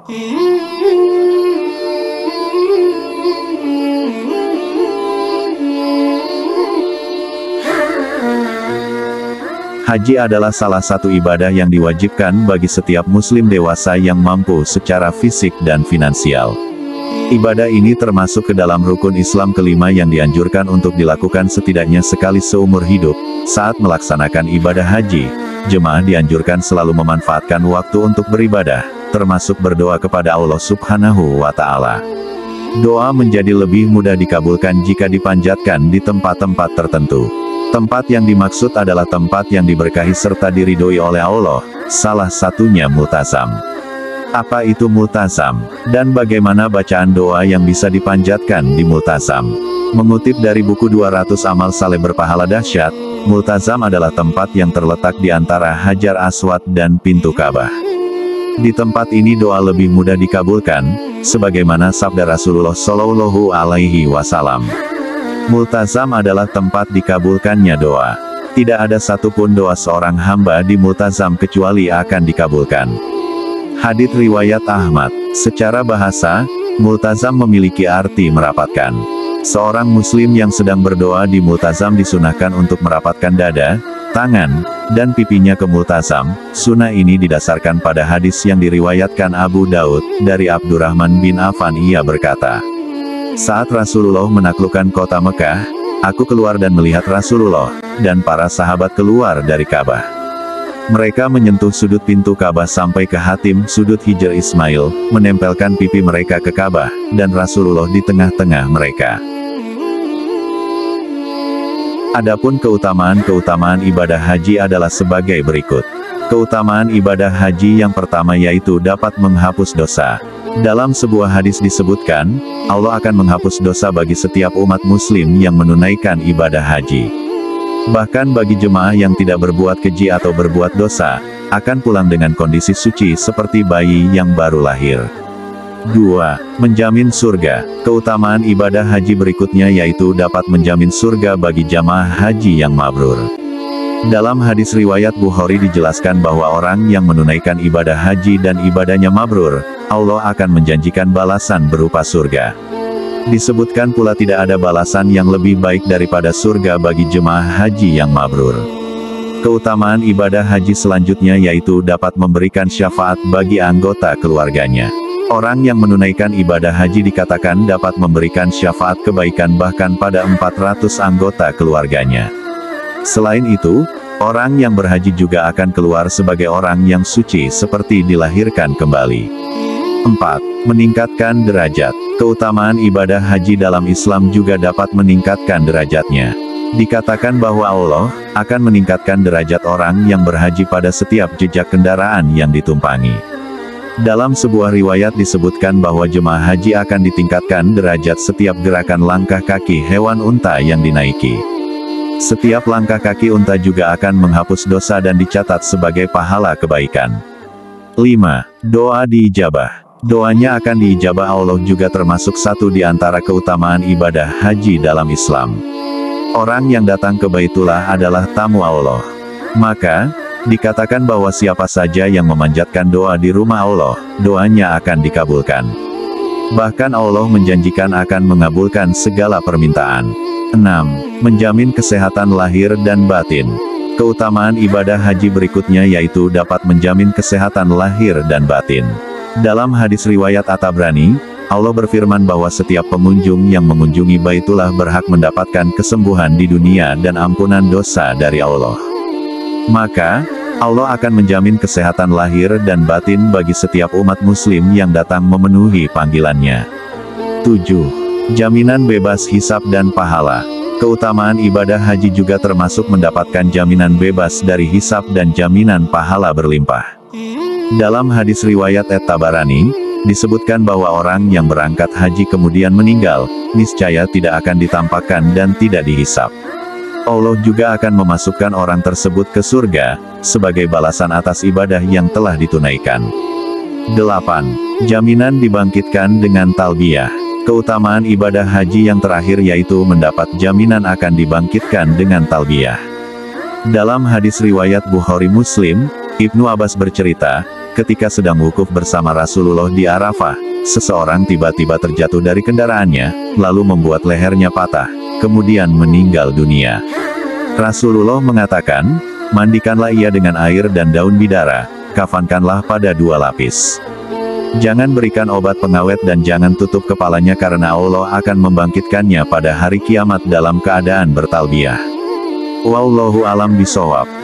Haji adalah salah satu ibadah yang diwajibkan bagi setiap muslim dewasa yang mampu secara fisik dan finansial. Ibadah ini termasuk ke dalam rukun Islam kelima yang dianjurkan untuk dilakukan setidaknya sekali seumur hidup. Saat melaksanakan ibadah haji, jemaah dianjurkan selalu memanfaatkan waktu untuk beribadah, termasuk berdoa kepada Allah Subhanahu wa Ta'ala. Doa menjadi lebih mudah dikabulkan jika dipanjatkan di tempat-tempat tertentu. Tempat yang dimaksud adalah tempat yang diberkahi serta diridhoi oleh Allah, salah satunya multazam. Apa itu multazam? Dan bagaimana bacaan doa yang bisa dipanjatkan di multazam? Mengutip dari buku 200 Amal Saleh Berpahala Dahsyat, multazam adalah tempat yang terletak di antara Hajar Aswad dan pintu Ka'bah. Di tempat ini doa lebih mudah dikabulkan, sebagaimana sabda Rasulullah Shallallahu Alaihi Wasallam. Multazam adalah tempat dikabulkannya doa. Tidak ada satupun doa seorang hamba di multazam kecuali akan dikabulkan. Hadits riwayat Ahmad. Secara bahasa, multazam memiliki arti merapatkan. Seorang muslim yang sedang berdoa di multazam disunahkan untuk merapatkan dada, tangan, dan pipinya ke multazam. Sunnah ini didasarkan pada hadis yang diriwayatkan Abu Daud, dari Abdurrahman bin Affan. Ia berkata, saat Rasulullah menaklukkan kota Mekah, aku keluar dan melihat Rasulullah, dan para sahabat keluar dari Ka'bah. Mereka menyentuh sudut pintu Ka'bah sampai ke hatim sudut Hijr Ismail, menempelkan pipi mereka ke Ka'bah, dan Rasulullah di tengah-tengah mereka. Adapun keutamaan ibadah haji adalah sebagai berikut. Keutamaan ibadah haji yang pertama yaitu dapat menghapus dosa. Dalam sebuah hadis disebutkan, Allah akan menghapus dosa bagi setiap umat muslim yang menunaikan ibadah haji. Bahkan bagi jemaah yang tidak berbuat keji atau berbuat dosa, akan pulang dengan kondisi suci seperti bayi yang baru lahir. 2. Menjamin surga. Keutamaan ibadah haji berikutnya yaitu dapat menjamin surga bagi jamaah haji yang mabrur. Dalam hadis riwayat Bukhari dijelaskan bahwa orang yang menunaikan ibadah haji dan ibadahnya mabrur, Allah akan menjanjikan balasan berupa surga. Disebutkan pula tidak ada balasan yang lebih baik daripada surga bagi jemaah haji yang mabrur. Keutamaan ibadah haji selanjutnya yaitu dapat memberikan syafaat bagi anggota keluarganya. Orang yang menunaikan ibadah haji dikatakan dapat memberikan syafaat kebaikan bahkan pada 400 anggota keluarganya. Selain itu, orang yang berhaji juga akan keluar sebagai orang yang suci seperti dilahirkan kembali. 4. Meningkatkan derajat. Keutamaan ibadah haji dalam Islam juga dapat meningkatkan derajatnya. Dikatakan bahwa Allah akan meningkatkan derajat orang yang berhaji pada setiap jejak kendaraan yang ditumpangi. Dalam sebuah riwayat disebutkan bahwa jemaah haji akan ditingkatkan derajat setiap gerakan langkah kaki hewan unta yang dinaiki. Setiap langkah kaki unta juga akan menghapus dosa dan dicatat sebagai pahala kebaikan. 5. Doa diijabah. Doanya akan diijabah Allah juga termasuk satu di antara keutamaan ibadah haji dalam Islam. Orang yang datang ke Baitullah adalah tamu Allah. Maka, dikatakan bahwa siapa saja yang memanjatkan doa di rumah Allah, doanya akan dikabulkan. Bahkan Allah menjanjikan akan mengabulkan segala permintaan. 6. Menjamin kesehatan lahir dan batin. Keutamaan ibadah haji berikutnya yaitu dapat menjamin kesehatan lahir dan batin. Dalam hadis riwayat At-Tabrani, Allah berfirman bahwa setiap pengunjung yang mengunjungi Baitullah berhak mendapatkan kesembuhan di dunia dan ampunan dosa dari Allah. Maka, Allah akan menjamin kesehatan lahir dan batin bagi setiap umat muslim yang datang memenuhi panggilannya. 7. Jaminan bebas hisab dan pahala. Keutamaan ibadah haji juga termasuk mendapatkan jaminan bebas dari hisab dan jaminan pahala berlimpah. Dalam hadis riwayat At-Tabarani, disebutkan bahwa orang yang berangkat haji kemudian meninggal, niscaya tidak akan ditampakkan dan tidak dihisab. Allah juga akan memasukkan orang tersebut ke surga, sebagai balasan atas ibadah yang telah ditunaikan. 8. Jaminan dibangkitkan dengan talbiyah. Keutamaan ibadah haji yang terakhir yaitu mendapat jaminan akan dibangkitkan dengan talbiyah. Dalam hadis riwayat Bukhari Muslim, Ibnu Abbas bercerita, ketika sedang wukuf bersama Rasulullah di Arafah, seseorang tiba-tiba terjatuh dari kendaraannya, lalu membuat lehernya patah, kemudian meninggal dunia. Rasulullah mengatakan, mandikanlah ia dengan air dan daun bidara, kafankanlah pada 2 lapis. Jangan berikan obat pengawet dan jangan tutup kepalanya karena Allah akan membangkitkannya pada hari kiamat dalam keadaan bertalbiyah. Wallahu alam bishawab.